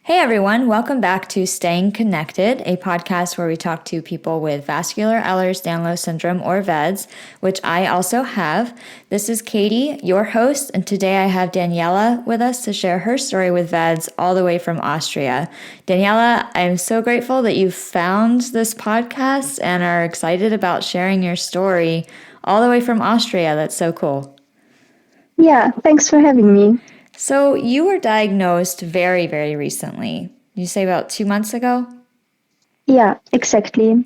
Hey everyone, welcome back to Staying Connected, a podcast where we talk to people with vascular Ehlers-Danlos syndrome or VEDS, which I also have. This is Katie, your host, and today I have Danjela with us to share her story with VEDS all the way from Austria. Danjela, I'm so grateful that you found this podcast and are excited about sharing your story all the way from Austria. That's so cool. Yeah, thanks for having me. So you were diagnosed very, very recently. You say about 2 months ago? Yeah, exactly.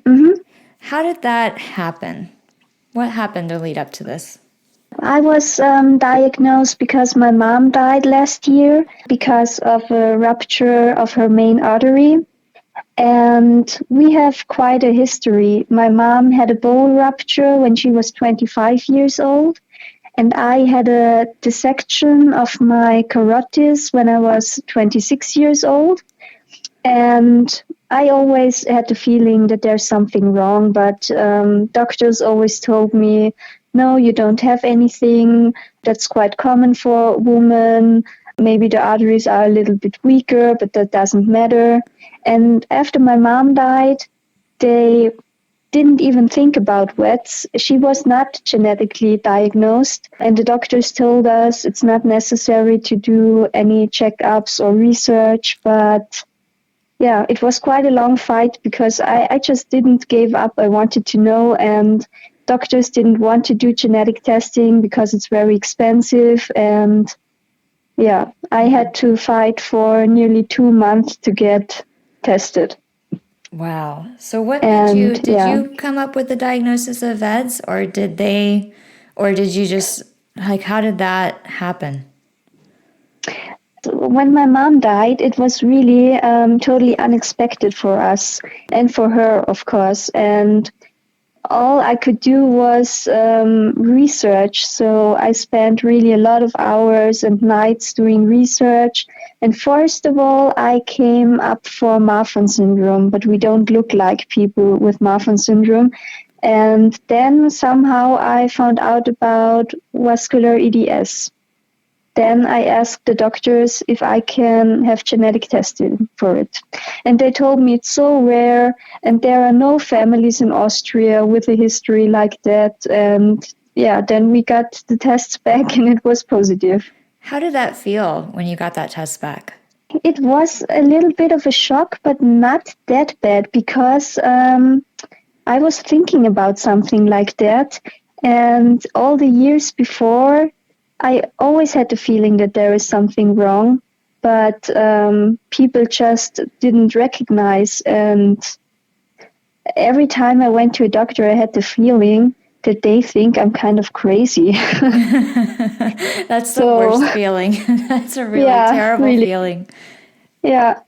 How did that happen? What happened to lead up to this? I was diagnosed because my mom died last year because of a rupture of her main artery. And we have quite a history. My mom had a bone rupture when she was 25 years old. And I had a dissection of my carotids when I was 26 years old. And I always had the feeling that there's something wrong, but doctors always told me, no, you don't have anything. That's quite common for women. Maybe the arteries are a little bit weaker, but that doesn't matter. And after my mom died, they didn't even think about VEDS. She was not genetically diagnosed, and the doctors told us it's not necessary to do any checkups or research, but yeah, it was quite a long fight because I just didn't give up. I wanted to know, and doctors didn't want to do genetic testing because it's very expensive. And yeah, I had to fight for nearly 2 months to get tested. Wow. So what made you, did Yeah. you come up with the diagnosis of VEDS or did you just, like, how did that happen? When my mom died, it was really totally unexpected for us and for her, of course. And all I could do was research. So I spent really a lot of hours and nights doing research. And first of all, I came up for Marfan syndrome, but we don't look like people with Marfan syndrome. And then somehow I found out about vascular EDS. Then I asked the doctors if I can have genetic testing for it. And they told me it's so rare and there are no families in Austria with a history like that. And yeah, then we got the tests back and it was positive. How did that feel when you got that test back? It was a little bit of a shock, but not that bad because I was thinking about something like that. And all the years before, I always had the feeling that there is something wrong, but people just didn't recognize. And every time I went to a doctor, I had the feeling that they think I'm kind of crazy. That's the worst feeling. That's a really terrible feeling. Yeah.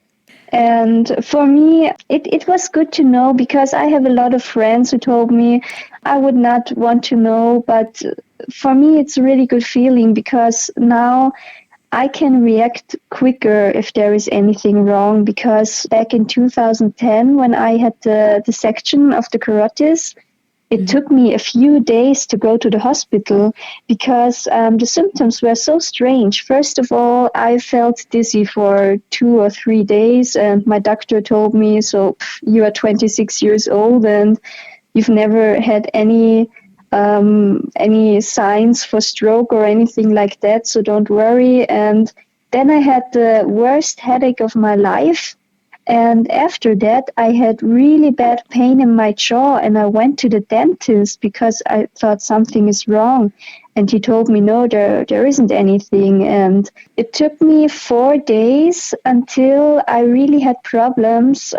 And for me, it was good to know because I have a lot of friends who told me I would not want to know, but for me, it's a really good feeling because now I can react quicker if there is anything wrong. Because back in 2010, when I had the dissection of the carotids, it took me a few days to go to the hospital because the symptoms were so strange. First of all, I felt dizzy for 2 or 3 days, and my doctor told me, so you are 26 years old and you've never had any signs for stroke or anything like that, so don't worry. And then I had the worst headache of my life. And after that, I had really bad pain in my jaw, and I went to the dentist because I thought something is wrong. And he told me, no, there isn't anything. And it took me 4 days until I really had problems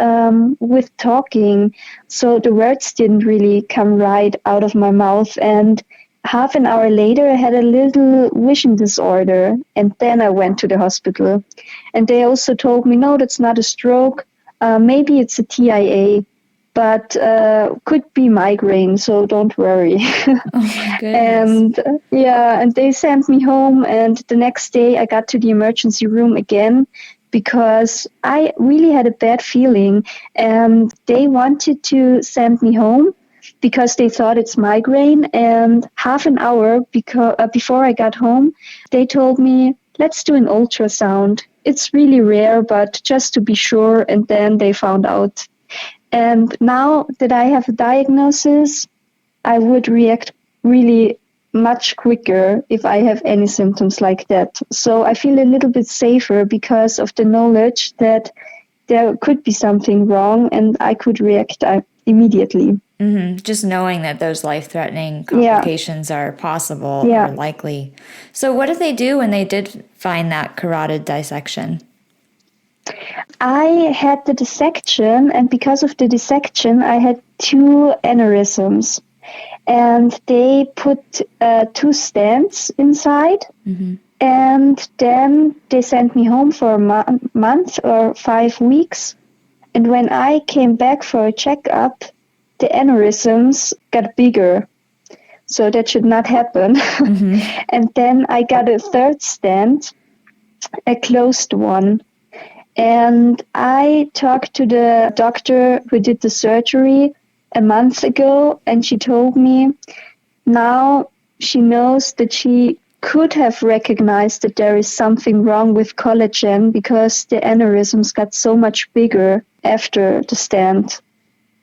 with talking. So the words didn't really come right out of my mouth. And half an hour later, I had a little vision disorder, and then I went to the hospital. And they also told me, no, that's not a stroke. Maybe it's a TIA, but could be migraine, so don't worry. Oh my goodness. And they sent me home, and the next day I got to the emergency room again because I really had a bad feeling, and they wanted to send me home because they thought it's migraine. And half an hour before I got home, they told me, let's do an ultrasound. It's really rare, but just to be sure. And then they found out. And now that I have a diagnosis, I would react really much quicker if I have any symptoms like that. So I feel a little bit safer because of the knowledge that there could be something wrong and I could react immediately. Just knowing that those life-threatening Yeah. complications are possible Yeah. or likely. So what did they do when they did find that carotid dissection? I had the dissection, and because of the dissection, I had 2 aneurysms. And they put 2 stents inside. And then they sent me home for a month or 5 weeks. And when I came back for a checkup, the aneurysms got bigger. So that should not happen. And then I got a 3rd stent, a closed one. And I talked to the doctor who did the surgery a month ago, and she told me now she knows that she could have recognized that there is something wrong with collagen because the aneurysms got so much bigger after the stent.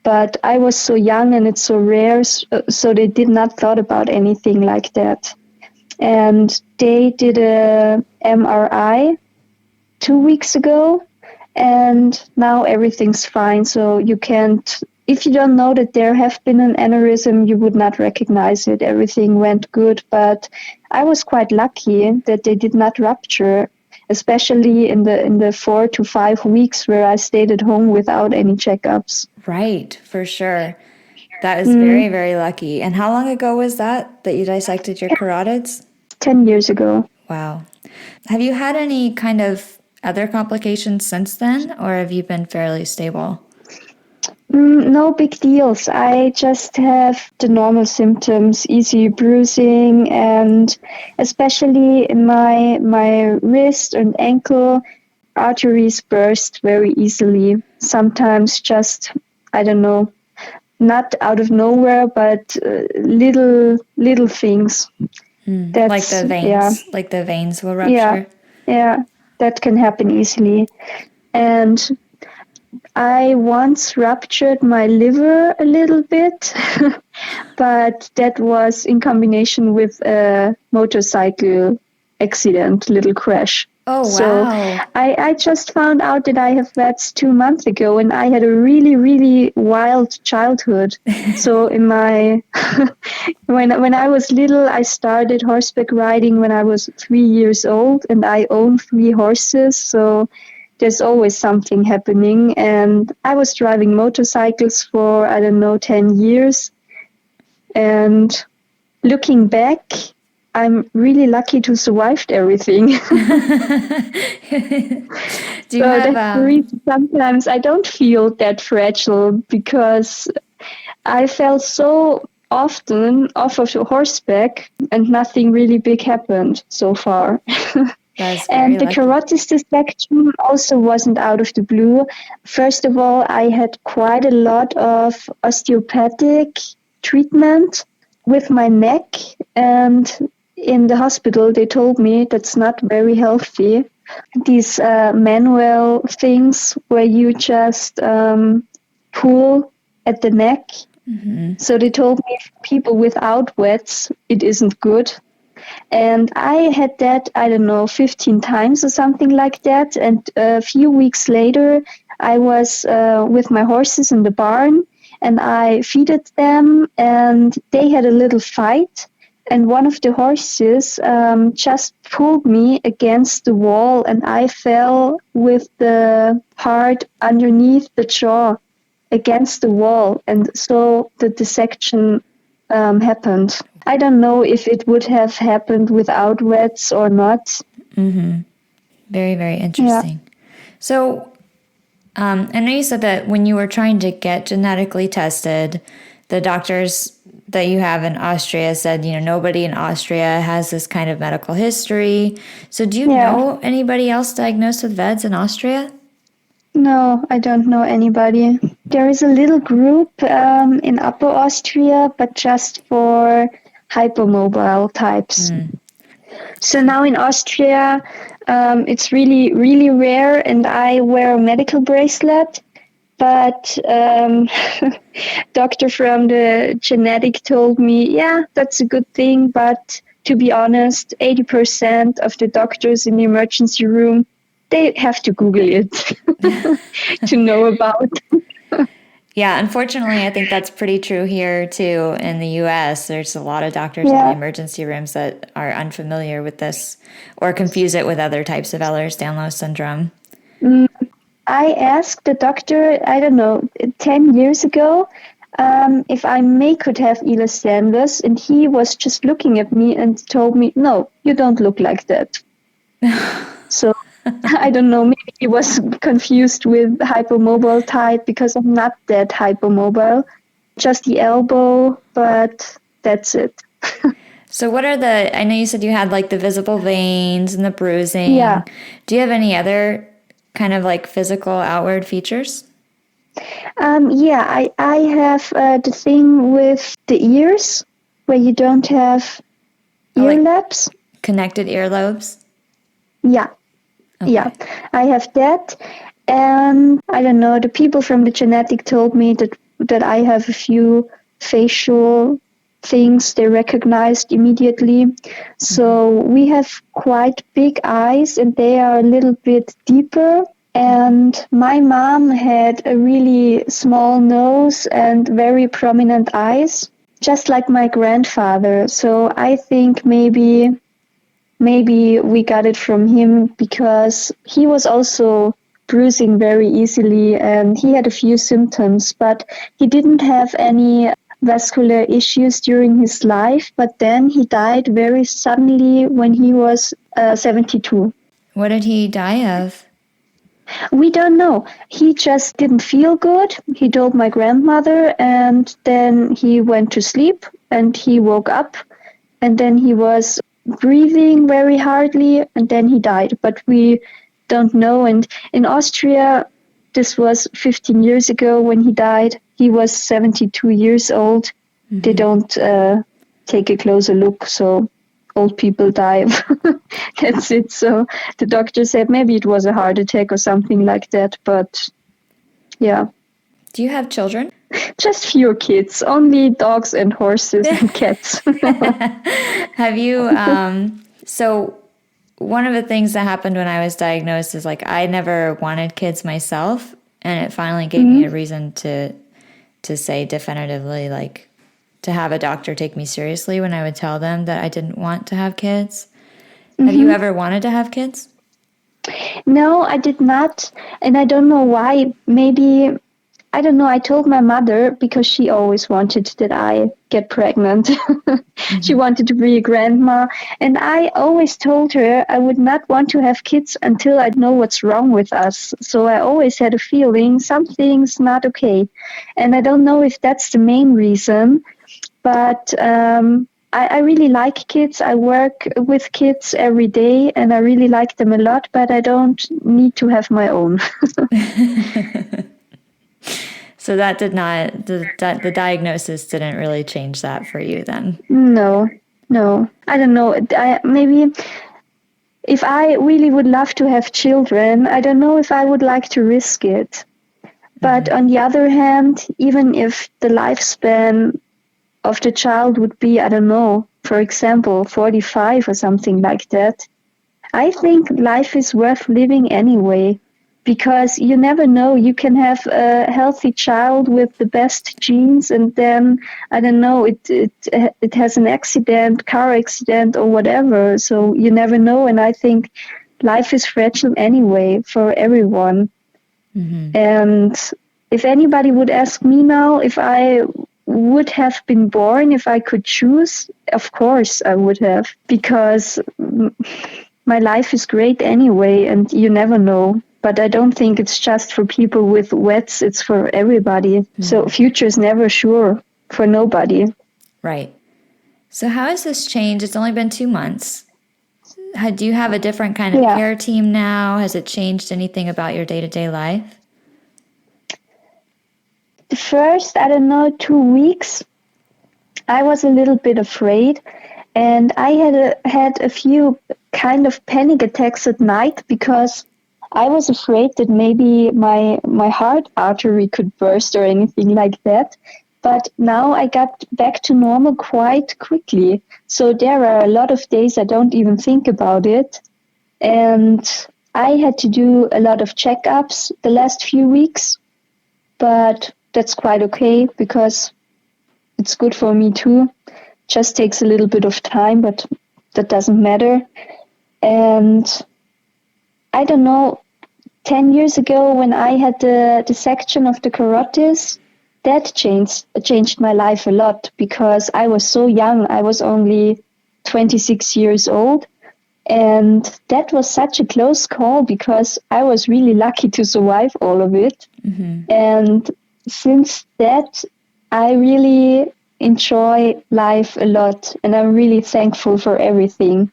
But I was so young and it's so rare, so they did not thought about anything like that. And they did a MRI 2 weeks ago, and now everything's fine. So you can't, if you don't know that there have been an aneurysm, you would not recognize it. Everything went good, but I was quite lucky that they did not rupture, especially in the 4 to 5 weeks where I stayed at home without any checkups. Right, for sure. That is very, very lucky. And how long ago was that you dissected your carotids? 10 years ago. Wow. Have you had any kind of other complications since then, or have you been fairly stable? No big deals. I just have the normal symptoms, easy bruising, and especially in my wrist and ankle, arteries burst very easily. Sometimes just, I don't know, not out of nowhere, but little things. Like the veins, like the veins will rupture. Yeah, that can happen easily. And I once ruptured my liver a little bit, but that was in combination with a motorcycle accident, little crash. Oh, wow. So I just found out that I have VEDS 2 months ago, and I had a really, really wild childhood. So in my when I was little, I started horseback riding when I was 3 years old, and I own 3 horses. So there's always something happening. And I was driving motorcycles for, 10 years. And looking back, I'm really lucky to survive everything. Sometimes I don't feel that fragile because I fell so often off of the horseback and nothing really big happened so far. And the carotid dissection also wasn't out of the blue. First of all, I had quite a lot of osteopathic treatment with my neck, and in the hospital they told me that's not very healthy. These manual things where you just pull at the neck. So they told me people without VEDS, it isn't good. And I had that, 15 times or something like that. And a few weeks later, I was with my horses in the barn, and I feeded them, and they had a little fight. And one of the horses just pulled me against the wall, and I fell with the part underneath the jaw against the wall. And so the dissection happened. I don't know if it would have happened without VEDS or not. Very, very interesting. Yeah. So I know you said that when you were trying to get genetically tested, the doctors that you have in Austria said, nobody in Austria has this kind of medical history. So do you know anybody else diagnosed with VEDS in Austria? No, I don't know anybody. There is a little group in Upper Austria, but just for hypermobile types. So now in Austria, it's really, really rare, and I wear a medical bracelet. But doctor from the genetic told me, yeah, that's a good thing. But to be honest, 80% of the doctors in the emergency room, they have to Google it to know about. Yeah, unfortunately, I think that's pretty true here too in the US. There's a lot of doctors in the Yeah. emergency rooms that are unfamiliar with this or confuse it with other types of Ehlers-Danlos syndrome. I asked the doctor, I don't know, 10 years ago, if I could have Ehlers-Danlos, and he was just looking at me and told me, no, you don't look like that. So I don't know, maybe he was confused with hypomobile type because I'm not that hypomobile, just the elbow, but that's it. So what are I know you said you had like the visible veins and the bruising. Yeah. Do you have any other kind of like physical outward features? I have the thing with the ears where you don't have ear Like laps. connected earlobes? Yeah. Okay. Yeah, I have that. And I don't know, the people from the genetic told me that I have a few facial things they recognized immediately. So we have quite big eyes and they are a little bit deeper. And my mom had a really small nose and very prominent eyes, just like my grandfather. So I think maybe we got it from him because he was also bruising very easily and he had a few symptoms, but he didn't have any vascular issues during his life. But then he died very suddenly when he was 72. What did he die of? We don't know. He just didn't feel good. He told my grandmother, and then he went to sleep and he woke up, and then he was breathing very hardly, and then he died. But we don't know. And in Austria, this was 15 years ago when he died. He was 72 years old. They don't take a closer look, so old people die. That's it. So the doctor said maybe it was a heart attack or something like that. But yeah, Do you have children? just fewer kids, only dogs and horses and cats. Have you so one of the things that happened when I was diagnosed is like I never wanted kids myself, and it finally gave me a reason to say definitively, like, to have a doctor take me seriously when I would tell them that I didn't want to have kids. Have you ever wanted to have kids? No, I did not. And I don't know why. Maybe, I don't know. I told my mother because she always wanted that I get pregnant. She wanted to be a grandma. And I always told her I would not want to have kids until I know what's wrong with us. So I always had a feeling something's not okay. And I don't know if that's the main reason, but I really like kids. I work with kids every day and I really like them a lot, but I don't need to have my own. So that did not, the diagnosis didn't really change that for you then? No. I don't know. Maybe if I really would love to have children, I don't know if I would like to risk it. But on the other hand, even if the lifespan of the child would be, I don't know, for example, 45 or something like that, I think life is worth living anyway, because you never know. You can have a healthy child with the best genes, and then, I don't know, it has an accident, car accident or whatever. So you never know. And I think life is fragile anyway for everyone. And if anybody would ask me now if I would have been born if I could choose, of course I would have, because my life is great anyway, and you never know. But I don't think it's just for people with VEDS, it's for everybody. So future is never sure for nobody. Right. So how has this changed? It's only been 2 months. Do you have a different kind of care team now? Has it changed anything about your day-to-day life? The first, I don't know, 2 weeks, I was a little bit afraid. And I had a few kind of panic attacks at night because I was afraid that maybe my heart artery could burst or anything like that. But now I got back to normal quite quickly. So there are a lot of days I don't even think about it. And I had to do a lot of checkups the last few weeks, but that's quite okay because it's good for me too. Just takes a little bit of time, but that doesn't matter. And I don't know, 10 years ago when I had the dissection of the carotids, that changed my life a lot because I was so young. I was only 26 years old. And that was such a close call because I was really lucky to survive all of it. Mm-hmm. And since that, I really enjoy life a lot and I'm really thankful for everything.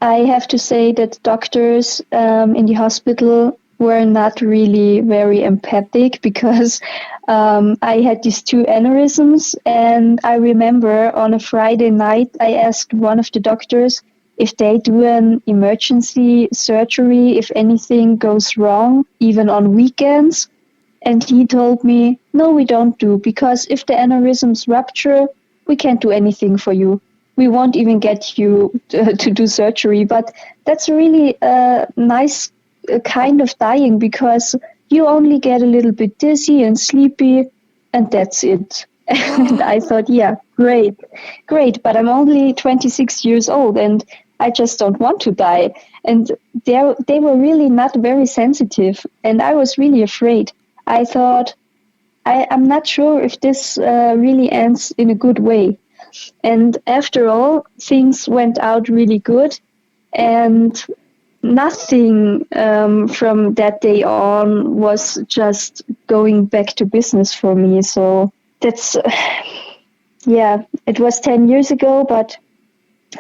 I have to say that doctors in the hospital were not really very empathic because I had these two aneurysms. And I remember on a Friday night, I asked one of the doctors if they do an emergency surgery, if anything goes wrong, even on weekends. And he told me, no, we don't do, because if the aneurysms rupture, we can't do anything for you. We won't even get you to do surgery. But that's really a nice kind of dying because you only get a little bit dizzy and sleepy, and that's it. And I thought, yeah, great. But I'm only 26 years old and I just don't want to die. And they were really not very sensitive. And I was really afraid. I thought, I'm not sure if this really ends in a good way. And after all, things went out really good. And nothing from that day on was just going back to business for me. So that's, yeah, it was 10 years ago, but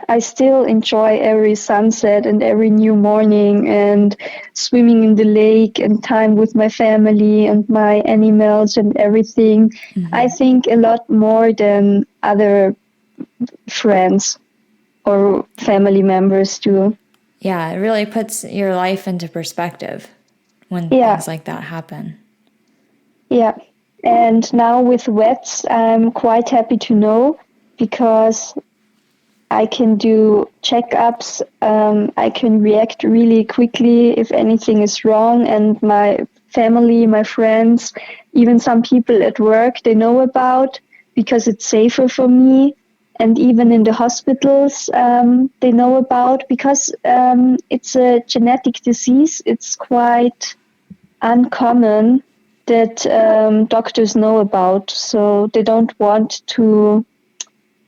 I still enjoy every sunset and every new morning and swimming in the lake and time with my family and my animals and everything. Mm-hmm. I think a lot more than other friends or family members do. Yeah, it really puts your life into perspective when things like that happen. Yeah. And now with VEDS, I'm quite happy to know because I can do checkups. I can react really quickly if anything is wrong. And my family, my friends, even some people at work, they know about because it's safer for me. And even in the hospitals, they know about because it's a genetic disease. It's quite uncommon that doctors know about. So they don't want to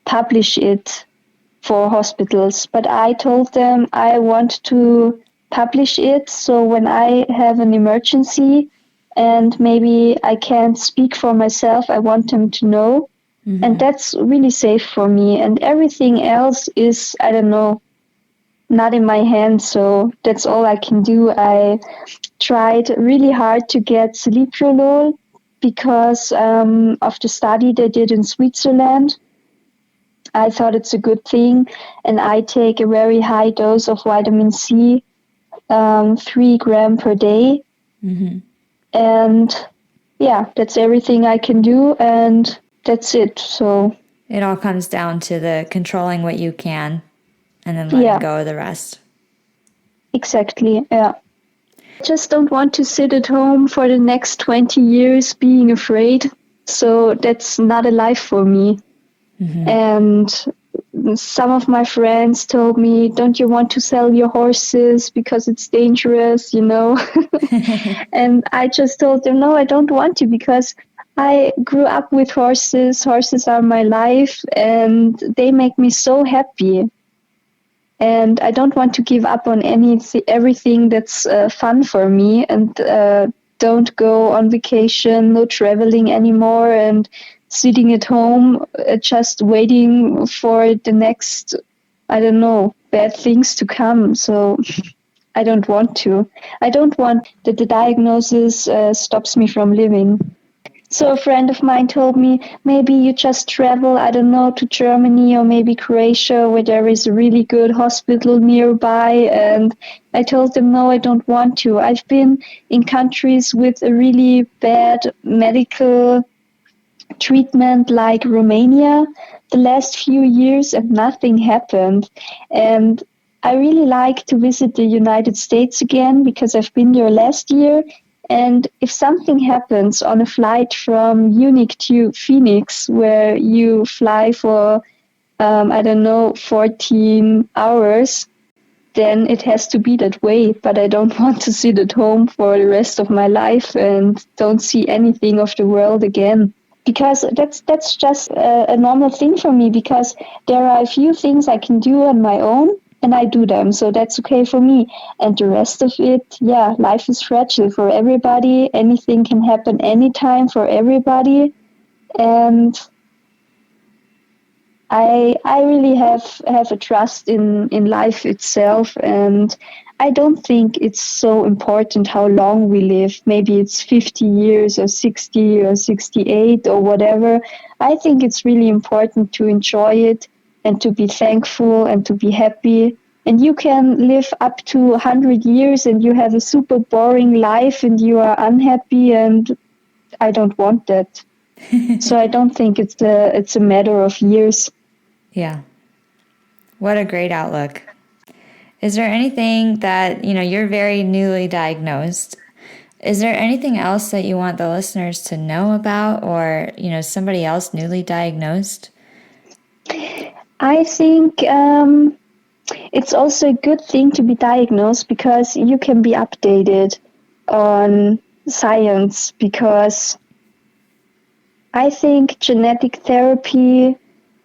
publish it for hospitals. But I told them I want to publish it. So when I have an emergency and maybe I can't speak for myself, I want them to know. Mm-hmm. And that's really safe for me. And everything else is, I don't know, not in my hands. So that's all I can do. I tried really hard to get celiprolol because of the study they did in Switzerland. I thought it's a good thing. And I take a very high dose of vitamin C, 3 grams per day. Mm-hmm. And yeah, that's everything I can do. And that's it. So it all comes down to the controlling what you can and then letting go of the rest. Exactly. Yeah. I just don't want to sit at home for the next 20 years being afraid. So that's not a life for me. Mm-hmm. And some of my friends told me, don't you want to sell your horses because it's dangerous, you know? And I just told them, no, I don't want to because I grew up with horses. Horses are my life and they make me so happy. And I don't want to give up on everything that's fun for me and don't go on vacation, no traveling anymore and sitting at home just waiting for the next, I don't know, bad things to come. So I don't want to. I don't want that the diagnosis stops me from living. So a friend of mine told me, maybe you just travel, I don't know, to Germany or maybe Croatia where there is a really good hospital nearby. And I told them, no, I don't want to. I've been in countries with a really bad medical treatment like Romania the last few years and nothing happened. And I really like to visit the United States again because I've been there last year. And if something happens on a flight from Munich to Phoenix, where you fly for, I don't know, 14 hours, then it has to be that way. But I don't want to sit at home for the rest of my life and don't see anything of the world again. Because that's just a normal thing for me, because there are a few things I can do on my own and I do them, so that's okay for me. And the rest of it, yeah, life is fragile for everybody. Anything can happen anytime for everybody. And I really have a trust in life itself, and I don't think it's so important how long we live. Maybe it's 50 years or 60 or 68 or whatever. I think it's really important to enjoy it and to be thankful and to be happy. And you can live up to 100 years and you have a super boring life and you are unhappy, and I don't want that. So I don't think it's a matter of years. Yeah. What a great outlook. Is there anything that, you're very newly diagnosed. Is there anything else that you want the listeners to know about, or, somebody else newly diagnosed? I think it's also a good thing to be diagnosed because you can be updated on science, because I think genetic therapy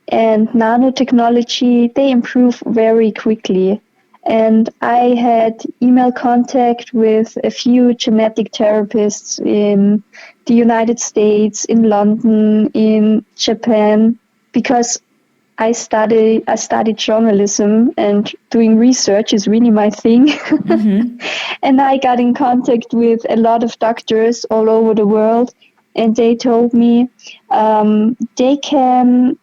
and nanotechnology, they improve very quickly. And I had email contact with a few genetic therapists in the United States, in London, in Japan, because I studied journalism, and doing research is really my thing. Mm-hmm. And I got in contact with a lot of doctors all over the world, and they told me they can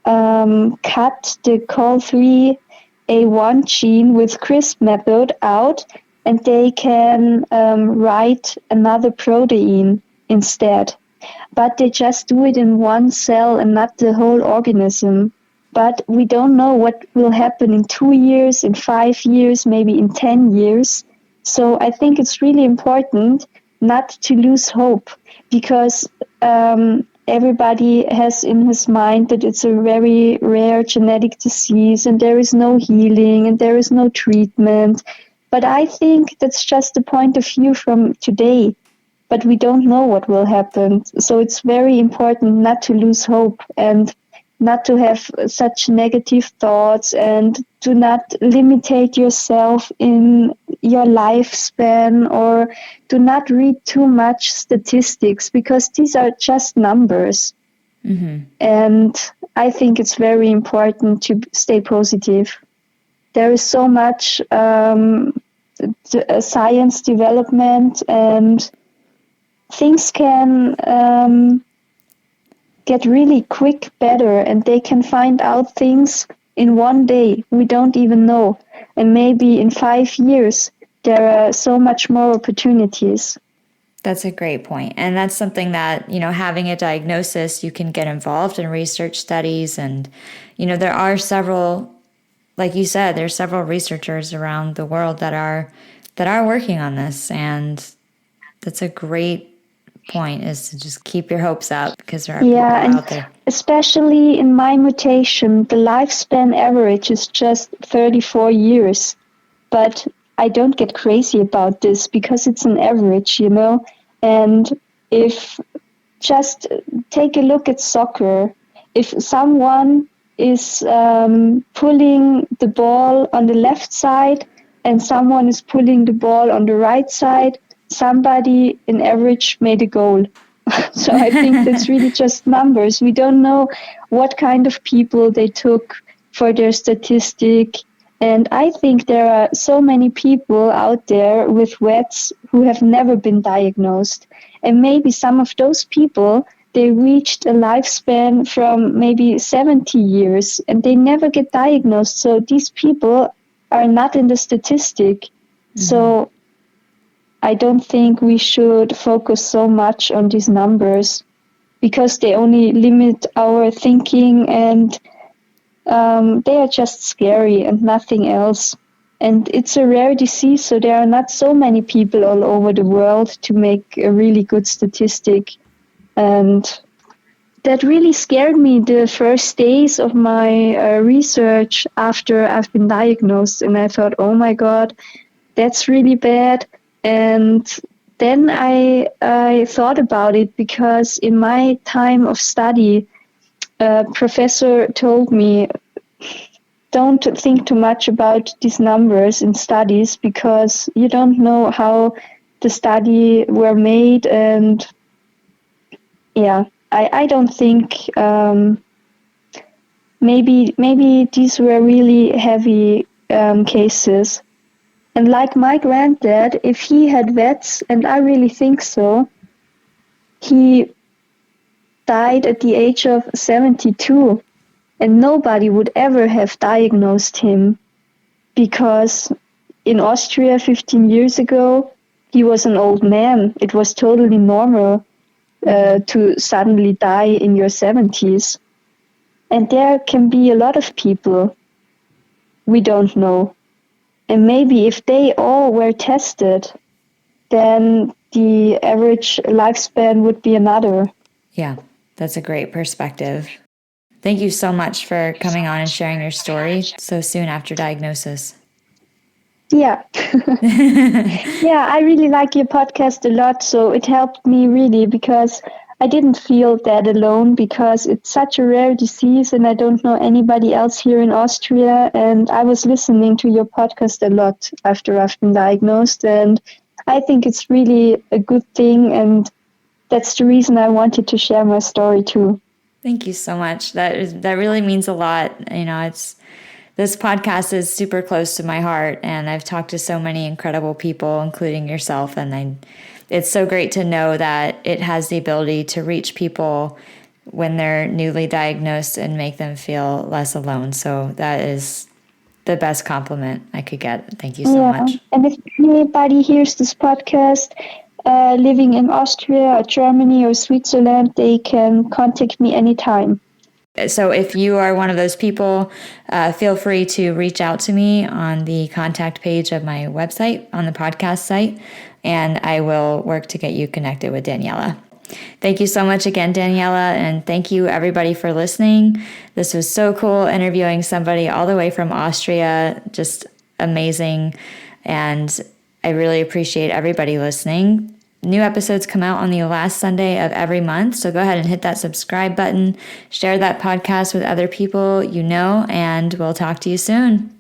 cut the COL3A1 gene with CRISP method out, and they can write another protein instead. But they just do it in one cell and not the whole organism. But we don't know what will happen in 2 years, in 5 years, maybe in 10 years. So I think it's really important not to lose hope, because everybody has in his mind that it's a very rare genetic disease and there is no healing and there is no treatment. But I think that's just the point of view from today. But we don't know what will happen. So it's very important not to lose hope and not to have such negative thoughts, and do not limitate yourself in your lifespan, or do not read too much statistics, because these are just numbers. Mm-hmm. And I think it's very important to stay positive. There is so much science development, and things can get really quick better, and they can find out things in one day we don't even know. And maybe in 5 years, there are so much more opportunities. That's a great point. And that's something that, having a diagnosis, you can get involved in research studies. And, there are several, like you said, there's several researchers around the world that are working on this. And that's a great point, is to just keep your hopes up, because there are people out there. Especially in my mutation, the lifespan average is just 34 years. But I don't get crazy about this because it's an average, And if just take a look at soccer, if someone is pulling the ball on the left side and someone is pulling the ball on the right side, somebody in average made a goal. So I think that's really just numbers. We don't know what kind of people they took for their statistic, And I think there are so many people out there with VEDS who have never been diagnosed. And maybe some of those people, they reached a lifespan from maybe 70 years and they never get diagnosed. So these people are not in the statistic. So I don't think we should focus so much on these numbers because they only limit our thinking, and they are just scary and nothing else. And it's a rare disease, so there are not so many people all over the world to make a really good statistic. And that really scared me the first days of my research after I've been diagnosed. And I thought, oh my God, that's really bad. And then I thought about it because in my time of study, a professor told me, don't think too much about these numbers in studies because you don't know how the study were made. And yeah, I don't think maybe these were really heavy cases. And like my granddad, if he had VEDS, and I really think so, he died at the age of 72, and nobody would ever have diagnosed him because in Austria 15 years ago, he was an old man. It was totally normal to suddenly die in your 70s. And there can be a lot of people we don't know. And maybe if they all were tested, then the average lifespan would be another. Yeah, that's a great perspective. Thank you so much for coming on and sharing your story so soon after diagnosis. Yeah. Yeah, I really like your podcast a lot. So it helped me really because I didn't feel that alone because it's such a rare disease and I don't know anybody else here in Austria. And I was listening to your podcast a lot after I've been diagnosed. And I think it's really a good thing. And that's the reason I wanted to share my story too. Thank you so much. That really means a lot. This podcast is super close to my heart, and I've talked to so many incredible people, including yourself, and it's so great to know that it has the ability to reach people when they're newly diagnosed and make them feel less alone. So that is the best compliment I could get. Thank you so much. And if anybody hears this podcast living in Austria or Germany or Switzerland, they can contact me anytime. So if you are one of those people, feel free to reach out to me on the contact page of my website on the podcast site, and I will work to get you connected with Danjela. Thank you so much again, Danjela, and thank you everybody for listening. This was so cool interviewing somebody all the way from Austria, just amazing, and I really appreciate everybody listening. New episodes come out on the last Sunday of every month, so go ahead and hit that subscribe button, share that podcast with other people you know, and we'll talk to you soon.